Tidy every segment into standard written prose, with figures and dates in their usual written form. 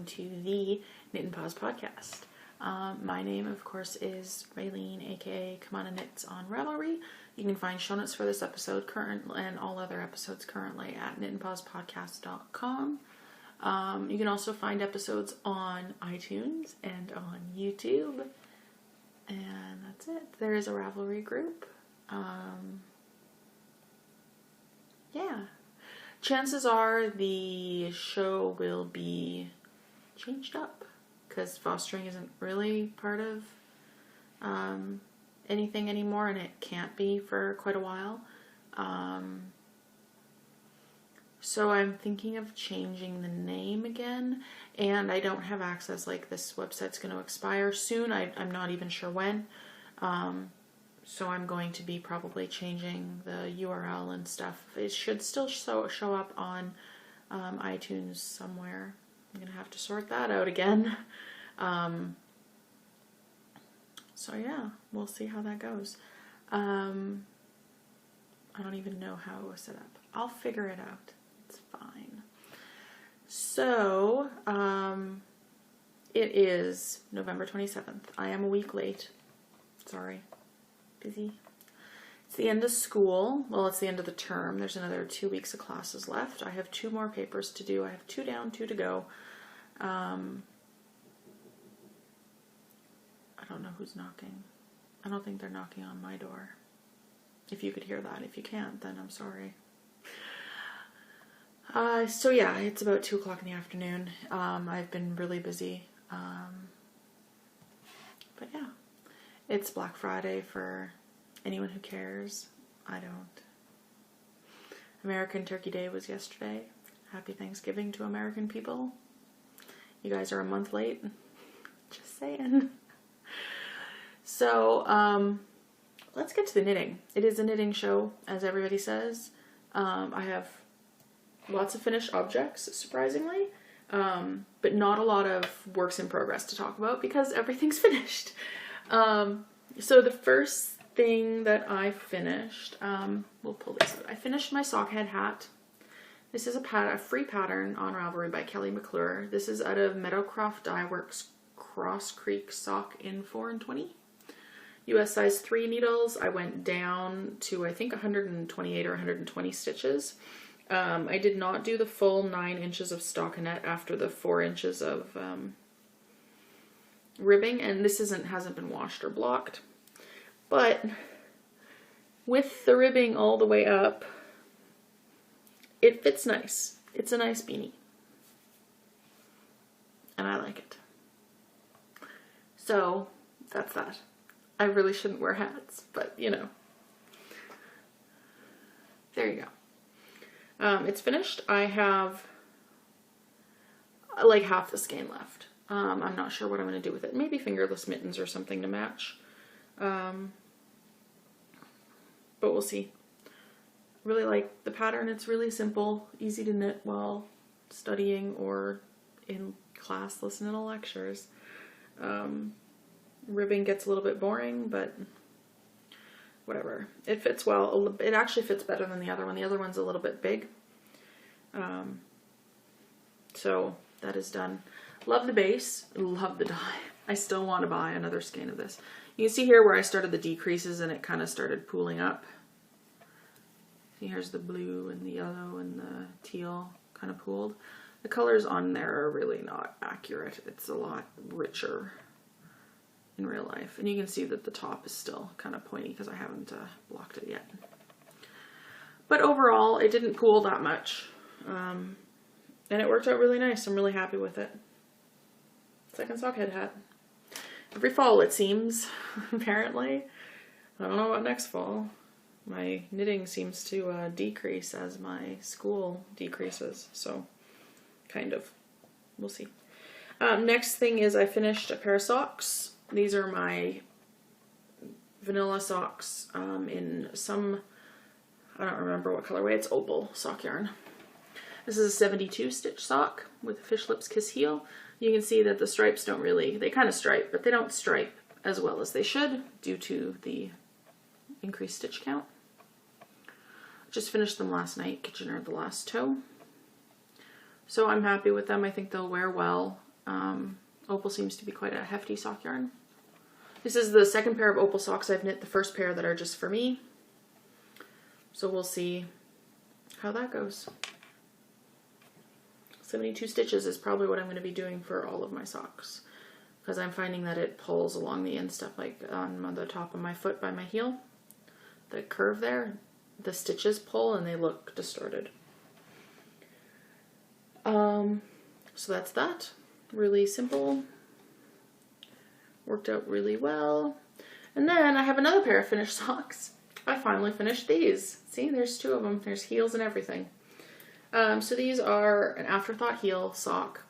welcome to the Knit and Pause podcast. My name, of course, is Raylene, aka Kamana Knits on Ravelry. You can find show notes for this episode and all other episodes currently at knitandpausepodcast.com. You can also find episodes on iTunes and on YouTube. And that's it. There is a Ravelry group. Yeah. Chances are the show will be changed up because fostering isn't really part of anything anymore, and it can't be for quite a while. So I'm thinking of changing the name again, and I don't have access. Like, this website's going to expire soon. I'm not even sure when. So I'm going to be probably changing the URL and stuff. It should still show up on iTunes somewhere. I'm going to have to sort that out again. So yeah, we'll see how that goes. I don't even know how it was set up. I'll figure it out. It's fine. So, it is November 27th. I am a week late. Sorry. Busy. It's the end of school. Well, it's the end of the term. There's another 2 weeks of classes left. I have 2 more papers to do. I have 2 down, 2 to go. I don't know who's knocking. I don't think they're knocking on my door. If you could hear that. If you can't, then I'm sorry. So yeah, it's about 2 o'clock in the afternoon. I've been really busy. But yeah. It's Black Friday for anyone who cares. I don't. American Turkey Day was yesterday. Happy Thanksgiving to American people. You guys are a month late. Just saying. So, let's get to the knitting. It is a knitting show, as everybody says. I have lots of finished objects, surprisingly. But not a lot of works in progress to talk about because everything's finished. So the first thing that I finished, we'll pull this out. I finished my sockhead hat. This is a free pattern on Ravelry by Kelly McClure. This is out of Meadowcroft Dye Works Cross Creek Sock in 4 and 20. US size 3 needles. I went down to, I think, 128 or 120 stitches. I did not do the full 9 inches of stockinette after the 4 inches of ribbing, and this hasn't been washed or blocked, but with the ribbing all the way up, it fits nice. It's a nice beanie, and I like it. So that's that. I really shouldn't wear hats, but you know, there you go. It's finished. I have like half the skein left. I'm not sure what I'm going to do with it. Maybe fingerless mittens or something to match. But we'll see. Really like the pattern. It's really simple, easy to knit while studying or in class listening to lectures. Ribbing gets a little bit boring, but whatever. It fits well. It actually fits better than the other one. The other one's a little bit big. So that is done. Love the base, love the dye. I still want to buy another skein of this. You can see here where I started the decreases and it kind of started pooling up. See, here's the blue and the yellow and the teal kind of pooled. The colors on there are really not accurate. It's a lot richer in real life. And you can see that the top is still kind of pointy because I haven't blocked it yet. But overall, it didn't pool that much. And it worked out really nice. I'm really happy with it. Second sockhead hat. Every fall, it seems, apparently. I don't know about next fall. My knitting seems to decrease as my school decreases, so kind of. We'll see. Next thing is I finished a pair of socks. These are my vanilla socks in some, I don't remember what colorway. It's opal sock yarn. This is a 72 stitch sock with Fish Lips Kiss Heel. You can see that the stripes don't really, they kind of stripe, but they don't stripe as well as they should due to the increased stitch count. Just finished them last night, Kitchener the last toe. So I'm happy with them. I think they'll wear well. Opal seems to be quite a hefty sock yarn. This is the second pair of Opal socks I've knit, the first pair that are just for me. So we'll see how that goes. 72 stitches is probably what I'm going to be doing for all of my socks, because I'm finding that it pulls along the instep, like on the top of my foot by my heel. The curve there, the stitches pull and they look distorted. So that's that. Really simple. Worked out really well. And then I have another pair of finished socks. I finally finished these. See, there's two of them. There's heels and everything. So these are an Afterthought heel sock.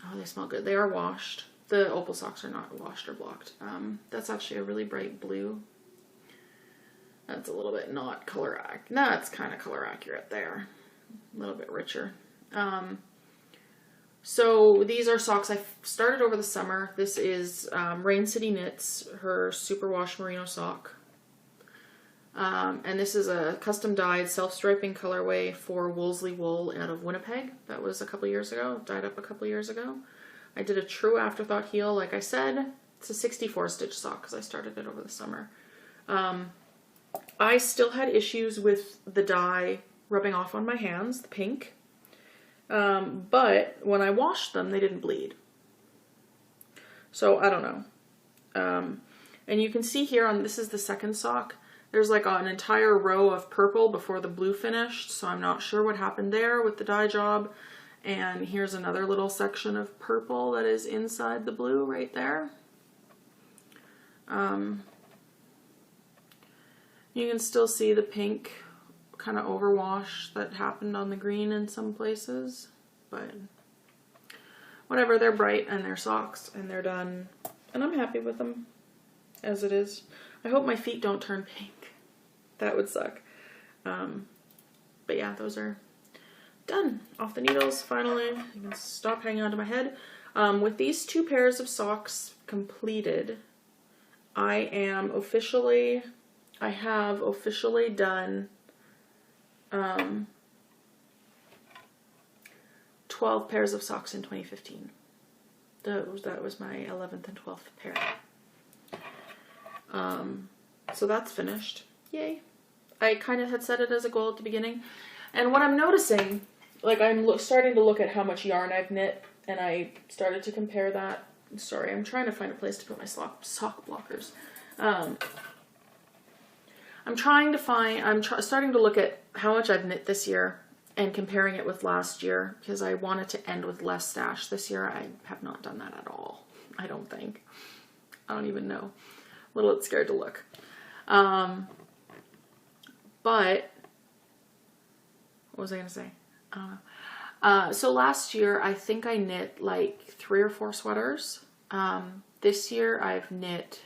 Oh, they smell good. They are washed. The Opal socks are not washed or blocked. That's actually a really bright blue. That's a little bit not color accurate. No, it's kind of color accurate there. A little bit richer. So these are socks I started over the summer. This is Rain City Knits, her Superwash Merino sock. And this is a custom dyed self-striping colorway for Wolseley wool out of Winnipeg. That was a couple years ago, dyed up a couple years ago. I did a true Afterthought heel, like I said. It's a 64 stitch sock because I started it over the summer. I still had issues with the dye rubbing off on my hands, the pink. But when I washed them, they didn't bleed. So I don't know. And you can see here on, this is the second sock, there's like an entire row of purple before the blue finished. So I'm not sure what happened there with the dye job. And here's another little section of purple that is inside the blue right there. You can still see the pink kind of overwash that happened on the green in some places, but whatever, they're bright and they're socks and they're done and I'm happy with them as it is. I hope my feet don't turn pink. That would suck. But yeah, those are done. Off the needles, finally. You can stop hanging onto my head. With these two pairs of socks completed, I have officially done 12 pairs of socks in 2015. That was my 11th and 12th pair. So that's finished. Yay. I kind of had set it as a goal at the beginning. And what I'm noticing, like I'm starting to look at how much yarn I've knit, and I started to compare that. Sorry, I'm trying to find a place to put my sock blockers. I'm starting to look at how much I've knit this year and comparing it with last year, because I wanted to end with less stash this year. I have not done that at all. I don't think. I don't even know. A little bit scared to look. But what was I going to say? I don't know. So last year, I think I knit like 3 or 4 sweaters. This year, I've knit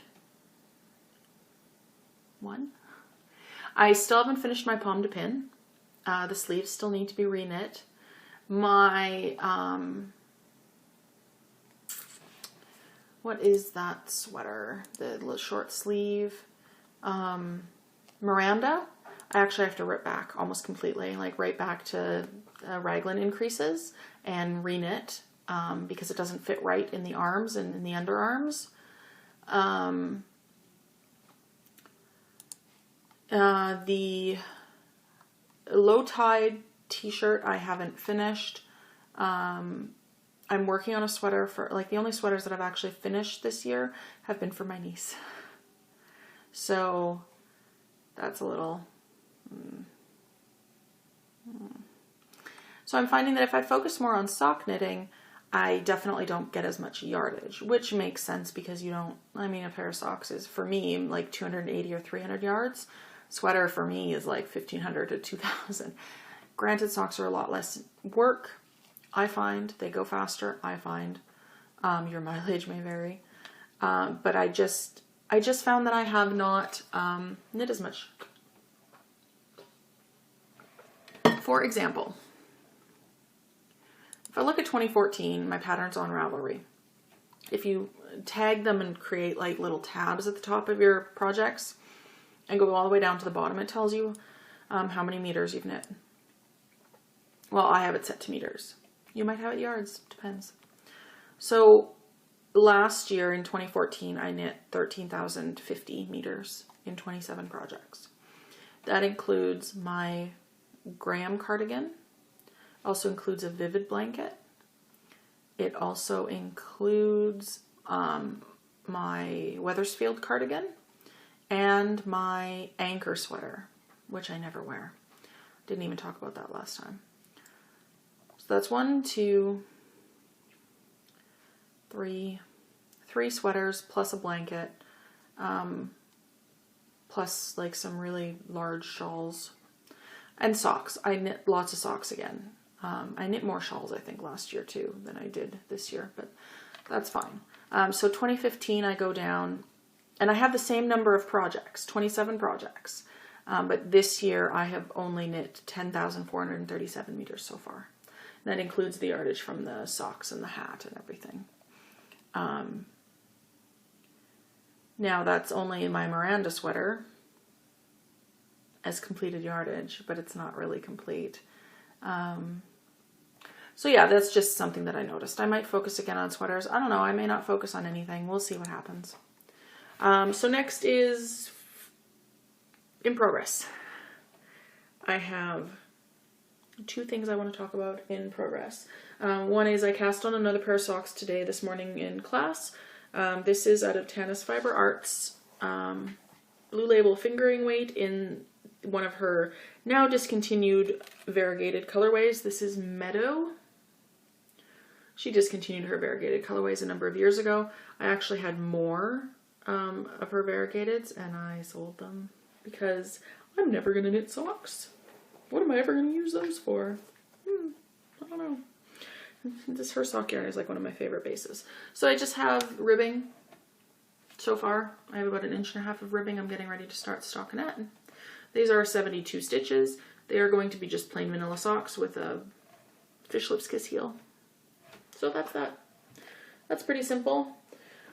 1. I still haven't finished my pomme de pin. The sleeves still need to be reknit. My, what is that sweater? The little short sleeve, Miranda. I actually have to rip back almost completely, like right back to raglan increases and reknit, because it doesn't fit right in the arms and in the underarms. The low tide t-shirt I haven't finished. I'm working on a sweater for, like, the only sweaters that I've actually finished this year have been for my niece. So that's a little... So I'm finding that if I focus more on sock knitting, I definitely don't get as much yardage, which makes sense because you don't, I mean, a pair of socks is, for me, like 280 or 300 yards. Sweater for me is like 1,500 to 2,000. Granted, socks are a lot less work, I find. They go faster, I find. Your mileage may vary. But I just found that I have not knit as much. For example, if I look at 2014, my patterns on Ravelry, if you tag them and create like little tabs at the top of your projects and go all the way down to the bottom, it tells you how many meters you've knit. Well, I have it set to meters. You might have it yards, depends. So last year in 2014, I knit 13,050 meters in 27 projects. That includes my Graham cardigan, also includes a Vivid blanket. It also includes my Weathersfield cardigan and my Anchor sweater, which I never wear. Didn't even talk about that last time. So that's 1, 2, 3 sweaters plus a blanket, plus like some really large shawls and socks. I knit lots of socks again. I knit more shawls, I think, last year too than I did this year, but that's fine. So 2015, I go down, and I have the same number of projects, 27 projects. But this year, I have only knit 10,437 meters so far. And that includes the yardage from the socks and the hat and everything. Now, that's only in my Miranda sweater as completed yardage, but it's not really complete. So yeah, that's just something that I noticed. I might focus again on sweaters. I don't know. I may not focus on anything. We'll see what happens. So next is in progress. I have 2 things I want to talk about in progress. One is I cast on another pair of socks today, this morning in class. This is out of Tanis Fiber Arts, Blue Label fingering weight in one of her now discontinued variegated colorways. This is Meadow. She discontinued her variegated colorways a number of years ago. I actually had more of her variegateds, and I sold them because I'm never going to knit socks. What am I ever going to use those for? I don't know. This her sock yarn is like one of my favorite bases. So I just have ribbing so far. I have about 1.5 inches of ribbing. I'm getting ready to start stockinette. These are 72 stitches. They are going to be just plain vanilla socks with a fish lips kiss heel. So that's that. That's pretty simple.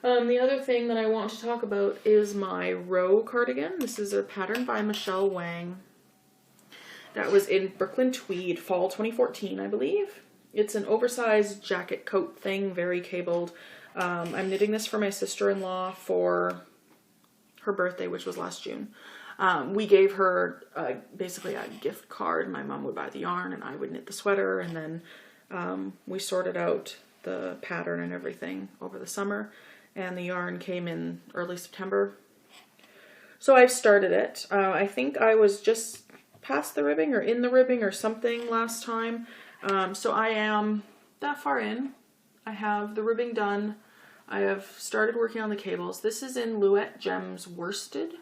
The other thing that I want to talk about is my Row cardigan. This is a pattern by Michelle Wang. That was in Brooklyn Tweed, fall 2014, I believe. It's an oversized jacket coat thing, very cabled. I'm knitting this for my sister-in-law for her birthday, which was last June. We gave her basically a gift card. My mom would buy the yarn and I would knit the sweater, and then we sorted out the pattern and everything over the summer, and the yarn came in early September. So I've started it. I think I was just past the ribbing or in the ribbing or something last time. So I am that far in. I have the ribbing done. I have started working on the cables. This is in Louette Gems Worsted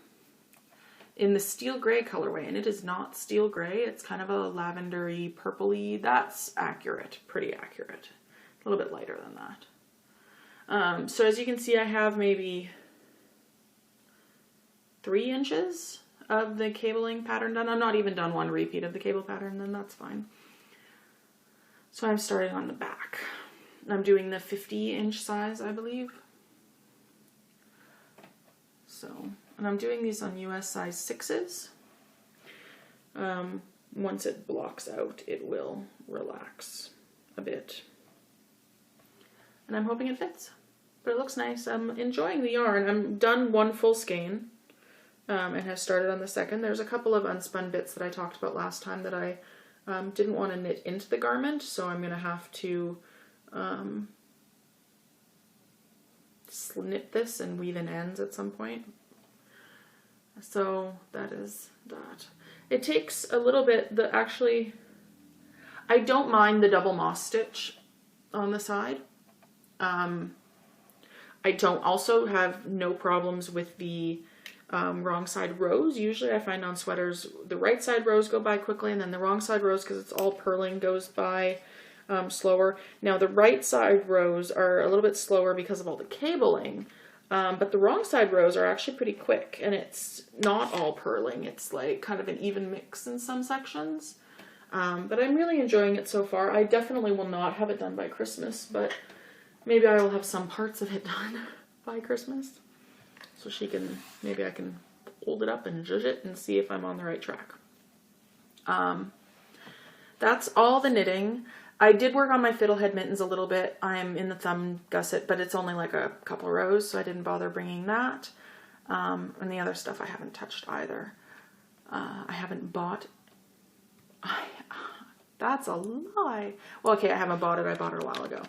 in the steel gray colorway, and it is not steel gray. It's kind of a lavendery, purpley. That's accurate, pretty accurate. A little bit lighter than that. So as you can see, I have maybe 3 inches of the cabling pattern done. I'm not even done one repeat of the cable pattern, then that's fine. So I'm starting on the back. I'm doing the 50-inch size, I believe. So, and I'm doing these on US size 6s. Once it blocks out, it will relax a bit. And I'm hoping it fits. But it looks nice. I'm enjoying the yarn. I'm done 1 full skein and have started on the second. There's a couple of unspun bits that I talked about last time that I didn't want to knit into the garment, so I'm going to have to snip this and weave in ends at some point. So that is that. It takes a little bit, actually, I don't mind the double moss stitch on the side. I don't also have no problems with the wrong side rows. Usually I find on sweaters the right side rows go by quickly, and then the wrong side rows, because it's all purling, goes by slower. Now the right side rows are a little bit slower because of all the cabling, but the wrong side rows are actually pretty quick, and it's not all purling. It's like kind of an even mix in some sections. But I'm really enjoying it so far. I definitely will not have it done by Christmas, but maybe I will have some parts of it done by Christmas. So maybe I can hold it up and judge it and see if I'm on the right track. That's all the knitting. I did work on my fiddlehead mittens a little bit. I'm in the thumb gusset, but it's only like a couple rows, so I didn't bother bringing that. And the other stuff I haven't touched either. I haven't bought. That's a lie. Well, okay, I haven't bought it. I bought it a while ago.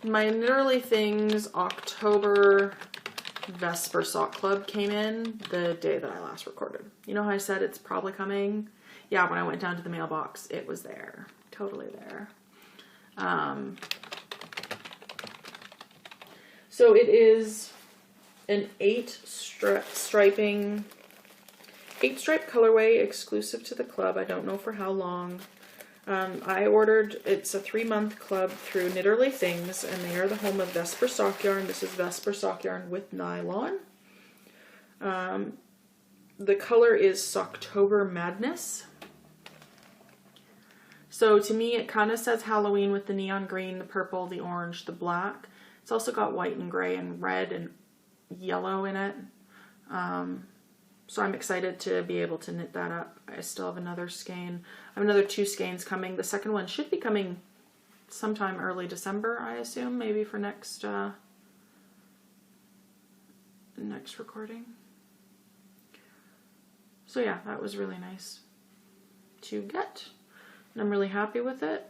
My Knitterly Things October Vesper Sock Club came in the day that I last recorded. You know how I said it's probably coming? Yeah, when I went down to the mailbox, it was there. Totally there. So it is an 8-stripe colorway exclusive to the club. I don't know for how long. I ordered, it's a 3-month club through Knitterly Things, and they are the home of Vesper Sock Yarn. This is Vesper Sock Yarn with nylon. The color is Socktober Madness. So to me, it kind of says Halloween with the neon green, the purple, the orange, the black. It's also got white and gray and red and yellow in it. So I'm excited to be able to knit that up. I still have another skein. I have another 2 skeins coming. The second one should be coming sometime early December, I assume, maybe for next recording. So yeah, that was really nice to get. And I'm really happy with it.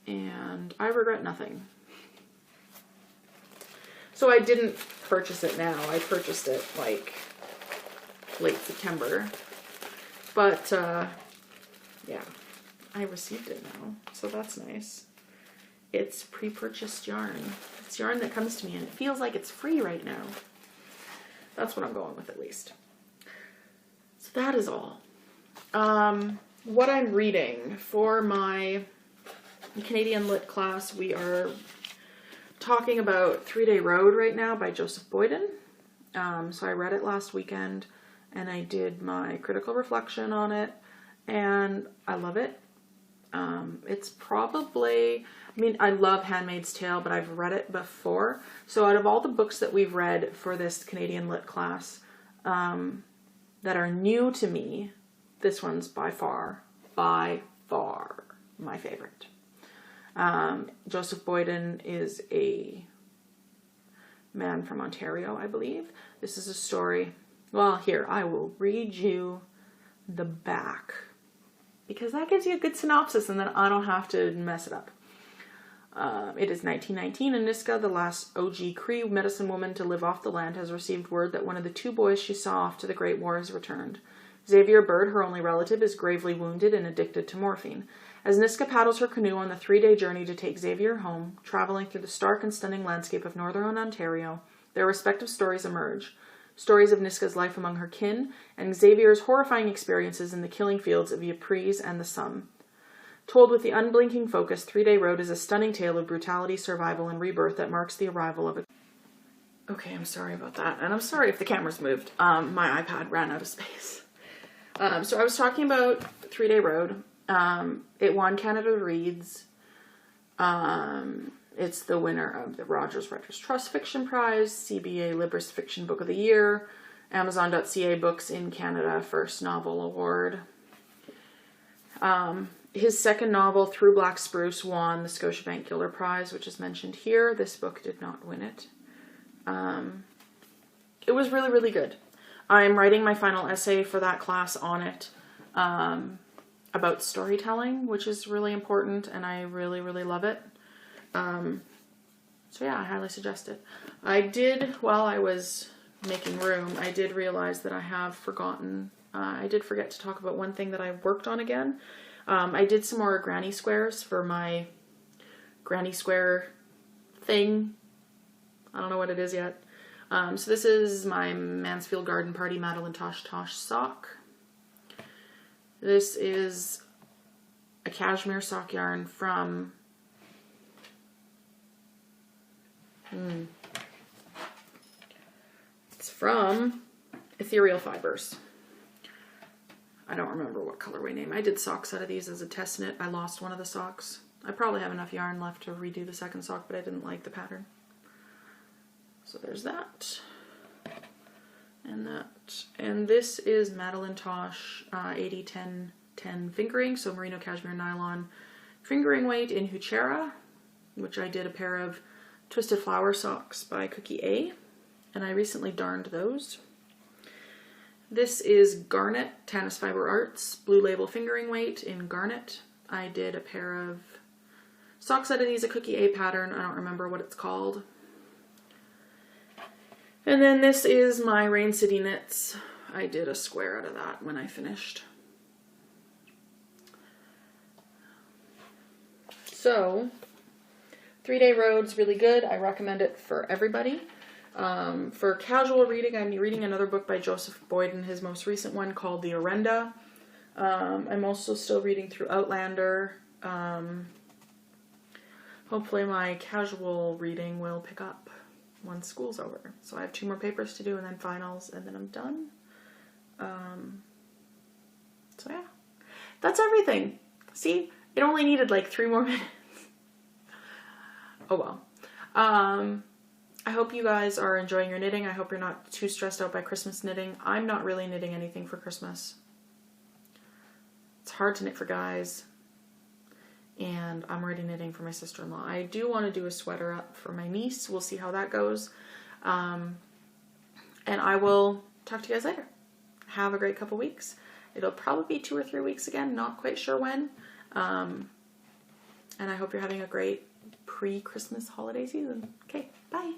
And I regret nothing. So I didn't purchase it now. I purchased it like late September, but yeah, I received it now, so that's nice. It's pre-purchased yarn. It's yarn that comes to me and it feels like it's free right now. That's what I'm going with, at least. So that is all. What I'm reading for my Canadian Lit class, we are talking about 3-Day Road right now by Joseph Boyden. So I read it last weekend. And I did my critical reflection on it, and I love it. It's probably, I mean, I love Handmaid's Tale, but I've read it before. So out of all the books that we've read for this Canadian Lit class that are new to me, this one's by far my favorite. Joseph Boyden is a man from Ontario, I believe. This is a story. Well, here, I will read you the back, because that gives you a good synopsis and then I don't have to mess it up. It is 1919 and Niska, the last OG Cree medicine woman to live off the land, has received word that one of the 2 boys she saw off to the Great War has returned. Xavier Bird, her only relative, is gravely wounded and addicted to morphine. As Niska paddles her canoe on the 3-day journey to take Xavier home, traveling through the stark and stunning landscape of northern Ontario, their respective stories emerge. Stories of Niska's life among her kin, and Xavier's horrifying experiences in the killing fields of Ypres and the Somme. Told with the unblinking focus, 3-Day Road is a stunning tale of brutality, survival, and rebirth that marks the arrival of a... Okay, I'm sorry about that, and I'm sorry if the camera's moved. My iPad ran out of space. So I was talking about 3-Day Road. It won Canada Reads. It's the winner of the Rogers Writers Trust Fiction Prize, CBA Libris Fiction Book of the Year, Amazon.ca Books in Canada First Novel Award. His second novel, Through Black Spruce, won the Scotiabank Gilder Prize, which is mentioned here. This book did not win it. It was really, really good. I'm writing my final essay for that class on it, about storytelling, which is really important, and I really, really love it. So yeah, I highly suggest it. I did, while I was making room, I did realize that I have forgotten, I did forget to talk about one thing that I worked on again. I did some more granny squares for my granny square thing. I don't know what it is yet. So this is my Mansfield Garden Party Madeline Tosh Tosh sock. This is a cashmere sock yarn from it's from Ethereal Fibers. I don't remember what colorway name. I did socks out of these as a test knit. I lost one of the socks. I probably have enough yarn left to redo the second sock, but I didn't like the pattern. So there's that. And that. And this is Madeline Tosh 8010 10 fingering, so merino cashmere nylon fingering weight in Huchera, which I did a pair of Twisted Flower socks by Cookie A, and I recently darned those. This is Garnet Tanis Fiber Arts Blue Label fingering weight in Garnet. I did a pair of socks out of these, a Cookie A pattern. I don't remember what it's called. And then this is my Rain City Knits. I did a square out of that when I finished. So, 3-Day Road's really good. I recommend it for everybody. For casual reading, I'm reading another book by Joseph Boyden, his most recent one called The Orenda. I'm also still reading through Outlander. Hopefully my casual reading will pick up once school's over. So I have 2 more papers to do and then finals, and then I'm done. So yeah, that's everything. See, it only needed like 3 more minutes. Oh well. I hope you guys are enjoying your knitting. I hope you're not too stressed out by Christmas knitting. I'm not really knitting anything for Christmas. It's hard to knit for guys. And I'm already knitting for my sister-in-law. I do want to do a sweater up for my niece. We'll see how that goes. And I will talk to you guys later. Have a great couple weeks. It'll probably be 2 or 3 weeks again. Not quite sure when. And I hope you're having a great pre-Christmas holiday season. Okay, bye.